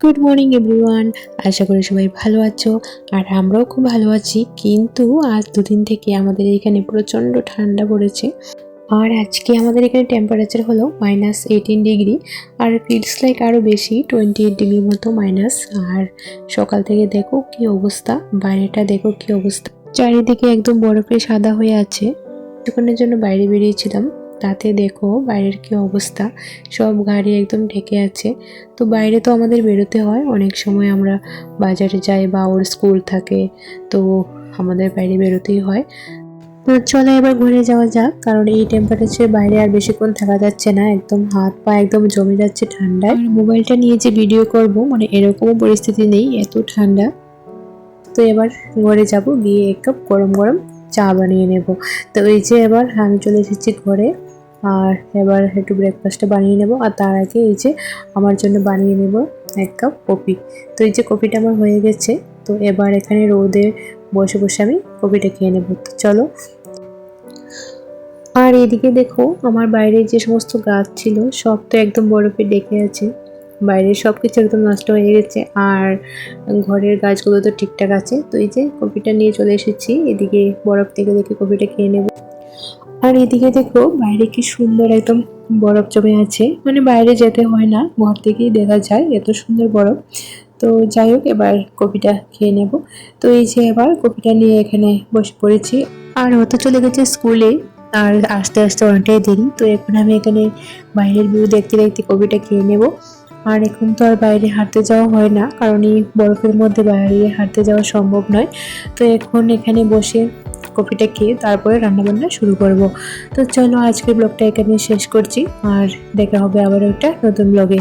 Good morning everyone. আশা করি সবাই ভালো আছো আর আমরাও খুব ভালো আছি। কিন্তু আজ দুদিন থেকে আমাদের এখানে প্রচণ্ড ঠান্ডা পড়েছে। আর আজকে আমাদের এখানে টেম্পারেচার হলো -18 ডিগ্রি আর ফিলস লাইক আরও বেশি 28 ডিগ্রির মতো মাইনাস। আর সকাল থেকে দেখো কি অবস্থা, বাইরেটা দেখো কি অবস্থা, চারিদিকে একদম বরফে সাদা হয়ে আছে। কিছুক্ষণের জন্য বাইরে বেরিয়েছিলাম, তাতে দেখো বাইরের কি অবস্থা, সব গাড়ি একদম ঢেকে আছে। তো বাইরে তো আমাদের বেরোতে হয়, অনেক সময় আমরা বাজারে যাই বা ওর স্কুল থাকে, তো আমাদের বাইরে বেরোতেই হয়। তো চলো এবার ঘুরে যাওয়া যাক, কারণ এই টেম্পারেচারে বাইরে আর বেশিক্ষণ থাকা যাচ্ছে না, একদম হাত পা একদম জমে যাচ্ছে ঠান্ডায়। আর মোবাইলটা নিয়ে যে ভিডিও করব, মানে এরকমও পরিস্থিতি নেই, এত ঠান্ডা। তো এবার ঘরে যাব, গিয়ে এক কাপ গরম গরম চা বানিয়ে নেব। তো এই যে এবার আমি চলে এসেছি ঘরে, আর এবার একটু ব্রেকফাস্টটা বানিয়ে নেব। আর তার আগে এই যে আমার জন্য বানিয়ে নেব এক কাপ কফি। তো এই যে কফিটা আমার হয়ে গেছে, তো এবার এখানে রোদে বসে বসে আমি কফিটা খেয়ে নেব। তো চলো। আর এদিকে দেখো আমার বাইরে যে সমস্ত গাছ ছিল সব তো একদম বরফে ডেকে আছে, বাইরে সব কিছু একদম নষ্ট হয়ে গেছে। আর ঘরের গাছগুলো তো ঠিকঠাক আছে। তো এই যে কফিটা নিয়ে চলে এসেছি এদিকে, বরফ থেকে দেখে কফিটা খেয়ে নেব। আর এদিকে দেখো বাইরে কি সুন্দর একদম বরফ জমে আছে, মানে বাইরে যেতে হয় না, ঘর থেকেই দেখা যায় এত সুন্দর বরফ। তো যাই হোক, এবার কফিটা খেয়ে নেব। তো এই যে এবার কফিটা নিয়ে এখানে বসে পড়েছি। আর ও তো চলে গেছে স্কুলে, আর আস্তে আস্তে অনেকটাই দেরি। তো এখন আমি এখানে বাইরের ভিউ দেখতে দেখতে কফিটা খেয়ে নেব। আর এখন তো আর বাইরে হাঁটতে যাওয়া হয় না, কারণ এই বরফের মধ্যে বাইরে হাঁটতে যাওয়া সম্ভব নয়। তো এখন এখানে বসে কফিটা খেয়ে তারপরে রান্নাবান্না শুরু করব। তো চলো আজকের ব্লগটা এখানে শেষ করছি, আর দেখা হবে আবার একটা নতুন ব্লগে।